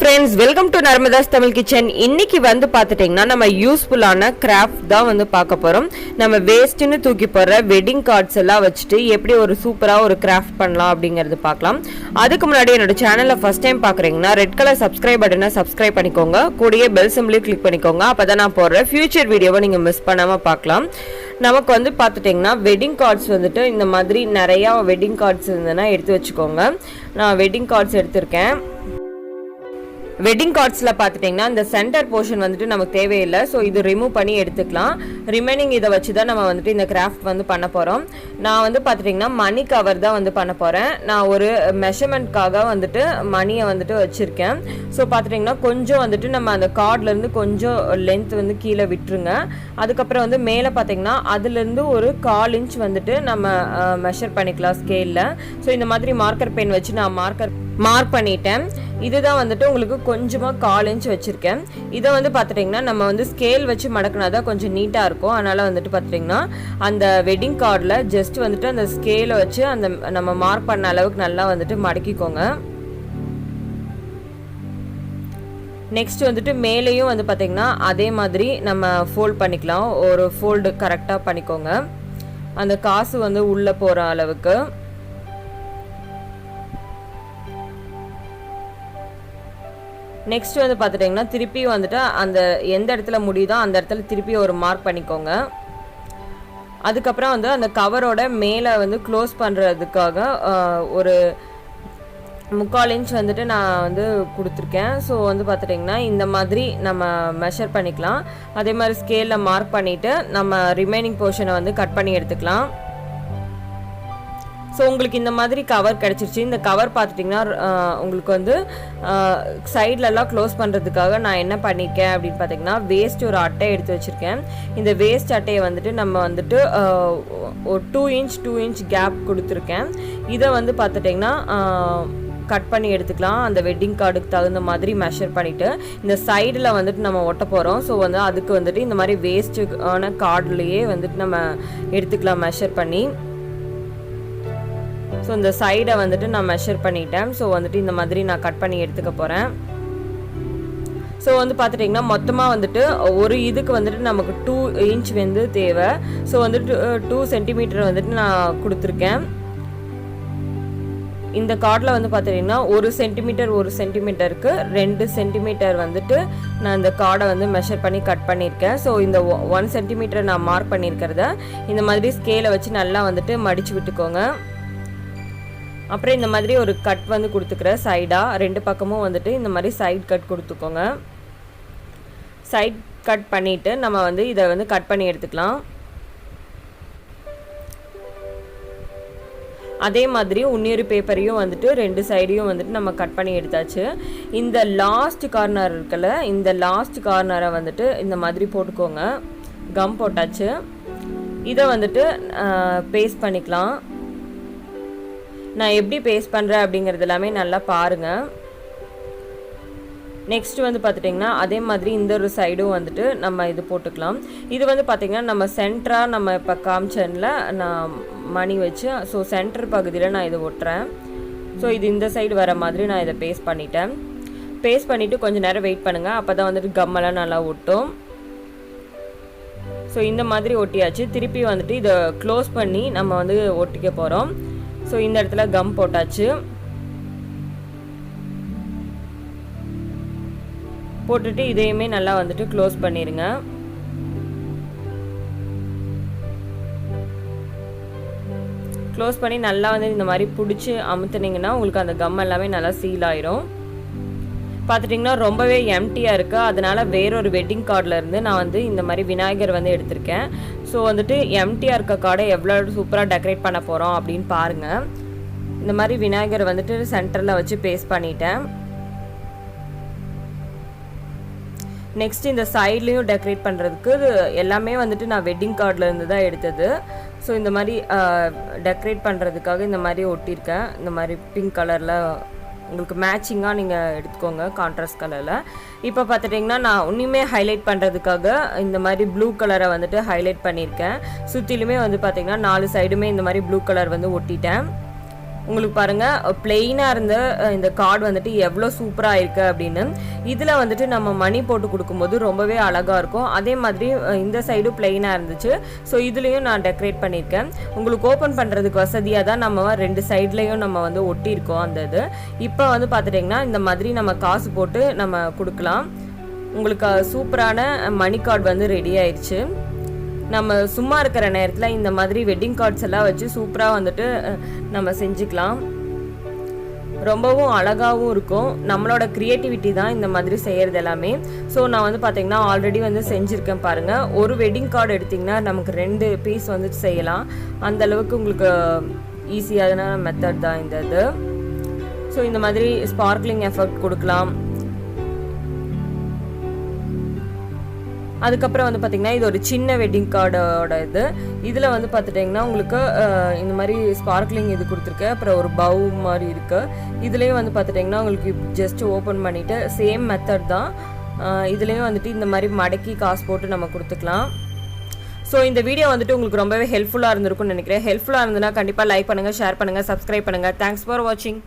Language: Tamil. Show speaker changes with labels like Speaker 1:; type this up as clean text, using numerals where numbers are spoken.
Speaker 1: friends, welcome to Narmada's Tamil Kitchen. இன்னைக்கு வந்து பாத்துட்டீங்கன்னா நம்ம யூஸ்ஃபுல்லான கிராஃப்ட் தான் வந்து பார்க்க போறோம். நம்ம வேஸ்ட்னு தூக்கி போற வெட்டிங் கார்ட்ஸ் எல்லாம் வச்சுட்டு எப்படி ஒரு சூப்பரா ஒரு கிராஃப்ட் பண்ணலாம் அப்படிங்கறது பார்க்கலாம். அதுக்கு முன்னாடி என்னோட சேனலை ஃபர்ஸ்ட் டைம் பார்க்கறீங்கன்னா ரெட் கலர் சப்ஸ்கிரைப் பட்டனை சப்ஸ்கிரைப் பண்ணிக்கோங்க. கூடயே பெல் சிம்பலையும் கிளிக் பண்ணிக்கோங்க. அப்பதான் நான் போடுற ஃபியூச்சர் வீடியோவை நீங்க மிஸ் பண்ணாம பார்க்கலாம். நமக்கு வந்து பார்த்துட்டிங்கன்னா வெட்டிங் கார்ட்ஸ் வந்துட்டு இந்த மாதிரி நிறையா வெட்டிங் கார்ட்ஸ் இருந்ததுன்னா எடுத்து வச்சுக்கோங்க. நான் வெட்டிங் கார்ட்ஸ் எடுத்திருக்கேன். வெட்டிங் கார்ட்ஸில் பார்த்துட்டிங்கன்னா இந்த சென்டர் போர்ஷன் வந்துட்டு நமக்கு தேவையில்லை. ஸோ இது ரிமூவ் பண்ணி எடுத்துக்கலாம். ரிமைனிங் இதை வச்சு தான் நம்ம வந்துட்டு இந்த கிராஃப்ட் வந்து பண்ண போகிறோம். நான் வந்து பார்த்துட்டிங்கன்னா மணி கவர் தான் வந்து பண்ண போகிறேன். நான் ஒரு மெஷர்மெண்ட்காக வந்துட்டு மணியை வந்துட்டு வச்சுருக்கேன். ஸோ பார்த்துட்டிங்கன்னா கொஞ்சம் வந்துட்டு நம்ம அந்த கார்ட்லேருந்து கொஞ்சம் லென்த் வந்து கீழே விட்டுருங்க. அதுக்கப்புறம் வந்து மேலே பார்த்திங்கன்னா அதுலேருந்து ஒரு 1/4 இன்ச் வந்துட்டு நம்ம மெஷர் பண்ணிக்கலாம் ஸ்கேலில். ஸோ இந்த மாதிரி மார்க்கர் பென் வச்சு நான் மார்க் பண்ணிட்டேன். இதுதான் வந்துட்டு உங்களுக்கு கொஞ்சமாக 1/4 இன்ச் வச்சுருக்கேன். இதை வந்து பார்த்துட்டிங்கன்னா நம்ம வந்து ஸ்கேல் வச்சு மடக்கினா தான் கொஞ்சம் நீட்டாக இருக்கும். அதனால் வந்துட்டு பார்த்துட்டிங்கன்னா அந்த வெட்டிங் கார்டில் ஜஸ்ட் வந்துட்டு அந்த ஸ்கேலை வச்சு அந்த நம்ம மார்க் பண்ண அளவுக்கு நல்லா வந்துட்டு மடக்கிக்கோங்க. நெக்ஸ்ட் வந்துட்டு மேலேயும் வந்து பார்த்திங்கன்னா அதே மாதிரி நம்ம ஃபோல்ட் பண்ணிக்கலாம். ஒரு ஃபோல்டு கரெக்டாக பண்ணிக்கோங்க, அந்த காசு வந்து உள்ளே போகிற அளவுக்கு. நெக்ஸ்ட் வந்து பார்த்துட்டிங்கன்னா திருப்பி வந்துட்டு அந்த எந்த இடத்துல முடியுதோ அந்த இடத்துல திருப்பி ஒரு மார்க் பண்ணிக்கோங்க. அதுக்கப்புறம் வந்து அந்த கவரோட மேலே வந்து க்ளோஸ் பண்ணுறதுக்காக ஒரு 3/4 இன்ச் வந்துட்டு நான் வந்து கொடுத்துருக்கேன். ஸோ வந்து பார்த்துட்டிங்கன்னா இந்த மாதிரி நம்ம மெஷர் பண்ணிக்கலாம். அதே மாதிரி ஸ்கேலில் மார்க் பண்ணிவிட்டு நம்ம ரிமைனிங் போர்ஷனை வந்து கட் பண்ணி எடுத்துக்கலாம். ஸோ உங்களுக்கு இந்த மாதிரி கவர் கிடச்சிருச்சு. இந்த கவர் பார்த்துட்டிங்கன்னா உங்களுக்கு வந்து சைட்லலாம் க்ளோஸ் பண்ணுறதுக்காக நான் என்ன பண்ணியிருக்கேன் அப்படின்னு பார்த்தீங்கன்னா வேஸ்ட் ஒரு அட்டை எடுத்து வச்சுருக்கேன். இந்த வேஸ்ட் அட்டையை வந்துட்டு நம்ம வந்துட்டு ஒரு 2 இன்ச் கேப் கொடுத்துருக்கேன். இதை வந்து பார்த்துட்டிங்கன்னா கட் பண்ணி எடுத்துக்கலாம். அந்த வெட்டிங் கார்டுக்கு தகுந்த மாதிரி மெஷர் பண்ணிவிட்டு இந்த சைடில் வந்துட்டு நம்ம ஒட்ட போகிறோம். ஸோ வந்து அதுக்கு வந்துட்டு இந்த மாதிரி வேஸ்ட்டுக்கான கார்டுலேயே வந்துட்டு நம்ம எடுத்துக்கலாம் மெஷர் பண்ணி. ஸோ இந்த சைடை வந்துட்டு நான் மெஷர் பண்ணிட்டேன். ஸோ வந்துட்டு இந்த மாதிரி நான் கட் பண்ணி எடுத்துக்க போகிறேன். ஸோ வந்து பார்த்துட்டிங்கன்னா மொத்தமாக வந்துட்டு ஒரு இதுக்கு வந்துட்டு நமக்கு 2 இன்ச் வந்து தேவை. ஸோ வந்துட்டு 2 சென்டிமீட்டர் வந்துட்டு நான் கொடுத்துருக்கேன். இந்த கார்டில் வந்து பார்த்துட்டிங்கன்னா 1 சென்டிமீட்டருக்கு 2 சென்டிமீட்டர் வந்துட்டு நான் இந்த கார்டை வந்து மெஷர் பண்ணி கட் பண்ணியிருக்கேன். ஸோ இந்த 1 சென்டிமீட்டர் நான் மார்க் பண்ணியிருக்கிறத இந்த மாதிரி ஸ்கேலை வச்சு நல்லா வந்துட்டு மடித்து விட்டுக்கோங்க. அப்புறம் இந்த மாதிரி ஒரு கட் வந்து கொடுத்துக்கிறேன் சைடாக. 2 பக்கமும் வந்துட்டு இந்த மாதிரி சைட் கட் கொடுத்துக்கோங்க. சைட் கட் பண்ணிவிட்டு நம்ம வந்து இதை வந்து கட் பண்ணி எடுத்துக்கலாம். அதே மாதிரி இன்னொரு பேப்பரையும் வந்துட்டு 2 சைடையும் வந்துட்டு நம்ம கட் பண்ணி எடுத்தாச்சு. இந்த லாஸ்ட் கார்னர் இருக்குல்ல, இந்த லாஸ்ட் கார்னரை வந்துட்டு இந்த மாதிரி போட்டுக்கோங்க. கம் போட்டாச்சு. இதை வந்துட்டு பேஸ்ட் பண்ணிக்கலாம். நான் எப்படி பேஸ்ட் பண்ணுறேன் அப்படிங்கிறது எல்லாமே நல்லா பாருங்கள். நெக்ஸ்ட் வந்து பார்த்துட்டிங்கன்னா அதே மாதிரி இந்த ஒரு சைடும் வந்துட்டு நம்ம இது போட்டுக்கலாம். இது வந்து பார்த்திங்கன்னா நம்ம சென்டராக நம்ம இப்போ காமிச்சனில் நான் மணி வச்சு ஸோ சென்டர் பகுதியில் நான் இதை ஒட்டுறேன். ஸோ இது இந்த சைடு வர மாதிரி நான் இதை பேஸ்ட் பண்ணிட்டேன். பேஸ்ட் பண்ணிவிட்டு கொஞ்சம் நேரம் வெயிட் பண்ணுங்கள். அப்போ தான் வந்துட்டு கம்மெல்லாம் நல்லா ஒட்டும். ஸோ இந்த மாதிரி ஒட்டியாச்சு. திருப்பி வந்துட்டு இதை க்ளோஸ் பண்ணி நம்ம வந்து ஒட்டிக்க போகிறோம். ஸோ இந்த இடத்துல கம் போட்டாச்சு. போட்டுட்டு இதையுமே நல்லா வந்துட்டு க்ளோஸ் பண்ணிடுங்க. க்ளோஸ் பண்ணி நல்லா வந்து இந்த மாதிரி பிடிச்சி அமுத்துனீங்கன்னா உங்களுக்கு அந்த கம் எல்லாமே நல்லா சீல் ஆயிரும். பார்த்துட்டிங்கன்னா ரொம்பவே எம்டியாக இருக்குது. அதனால் வேறொரு வெட்டிங் கார்டில் இருந்து நான் வந்து இந்த மாதிரி விநாயகர் வந்து எடுத்திருக்கேன். ஸோ வந்துட்டு எம்டியாக இருக்க கார்டை எவ்வளோ சூப்பராக டெக்கரேட் பண்ண போகிறோம் அப்படின்னு பாருங்கள். இந்த மாதிரி விநாயகர் வந்துட்டு சென்டரில் வச்சு பேஸ்ட் பண்ணிட்டேன். நெக்ஸ்ட் இந்த சைட்லேயும் டெக்கரேட் பண்ணுறதுக்கு எல்லாமே வந்துட்டு நான் வெட்டிங் கார்டில் இருந்து தான் எடுத்தது. ஸோ இந்த மாதிரி டெக்கரேட் பண்ணுறதுக்காக இந்த மாதிரி ஒட்டியிருக்கேன். இந்த மாதிரி பிங்க் கலரில் உங்களுக்கு மேட்சிங்காக நீங்கள் எடுத்துக்கோங்க, கான்ட்ராஸ்ட் கலரில். இப்போ பார்த்துட்டிங்கன்னா நான் இன்னுமே ஹைலைட் பண்ணுறதுக்காக இந்த மாதிரி ப்ளூ கலரை வந்துட்டு ஹைலைட் பண்ணியிருக்கேன். சுற்றிலுமே வந்து பார்த்திங்கன்னா 4 சைடுமே இந்த மாதிரி ப்ளூ கலர் வந்து ஒட்டிட்டேன். உங்களுக்கு பாருங்கள் பிளெயினாக இருந்த இந்த கார்டு வந்துட்டு எவ்வளோ சூப்பராக இருக்குது அப்படின்னு. இதில் வந்துட்டு நம்ம மணி போட்டு கொடுக்கும்போது ரொம்பவே அழகாக இருக்கும். அதே மாதிரி இந்த சைடும் பிளெயினாக இருந்துச்சு. ஸோ இதுலேயும் நான் டெக்கரேட் பண்ணியிருக்கேன். உங்களுக்கு ஓப்பன் பண்ணுறதுக்கு வசதியாக தான் நம்ம 2 சைட்லேயும் நம்ம வந்து ஒட்டியிருக்கோம் அந்த இது. இப்போ வந்து பார்த்துட்டிங்கன்னா இந்த மாதிரி நம்ம காசு போட்டு நம்ம கொடுக்கலாம். உங்களுக்கு சூப்பரான மணி கார்டு வந்து ரெடி ஆயிடுச்சு. நம்ம சும்மா இருக்கிற நேரத்தில் இந்த மாதிரி வெட்டிங் கார்ட்ஸ் எல்லாம் வச்சு சூப்பராக வந்துட்டு நம்ம செஞ்சுக்கலாம். ரொம்பவும் அழகாகவும் இருக்கும். நம்மளோட க்ரியேட்டிவிட்டி தான் இந்த மாதிரி செய்கிறது எல்லாமே. ஸோ நான் வந்து பார்த்திங்கன்னா ஆல்ரெடி வந்து செஞ்சுருக்கேன் பாருங்கள். ஒரு வெட்டிங் கார்டு எடுத்திங்கன்னா நமக்கு 2 பீஸ் வந்துட்டு செய்யலாம். அந்தளவுக்கு உங்களுக்கு ஈஸியான மெத்தட் தான் இந்த இது. ஸோ இந்த மாதிரி ஸ்பார்க்லிங் எஃபெக்ட் கொடுக்கலாம். அதுக்கப்புறம் வந்து பார்த்திங்கன்னா இது ஒரு சின்ன வெட்டிங் கார்டோட இது. இதில் வந்து பார்த்துட்டிங்கன்னா உங்களுக்கு இந்த மாதிரி ஸ்பார்க்லிங் இது கொடுத்துருக்கு. அப்புறம் ஒரு பவு மாதிரி இருக்குது. இதுலேயும் வந்து பார்த்துட்டிங்கன்னா உங்களுக்கு ஜஸ்ட் ஓப்பன் பண்ணிவிட்டு சேம் மெத்தட் தான். இதுலேயும் வந்துட்டு இந்த மாதிரி மடக்கி காசு போட்டு நம்ம கொடுத்துக்கலாம். ஸோ இந்த வீடியோ வந்துட்டு உங்களுக்கு ரொம்பவே ஹெல்ப்ஃபுல்லாக இருந்திருக்கும்னு நினைக்கிறேன். ஹெல்ப்ஃபுல்லாக இருந்ததுன்னா கண்டிப்பாக லைக் பண்ணுங்கள், ஷேர் பண்ணுங்கள், சப்ஸ்கிரைப் பண்ணுங்கள். தேங்க்ஸ் ஃபார் வாட்சிங்.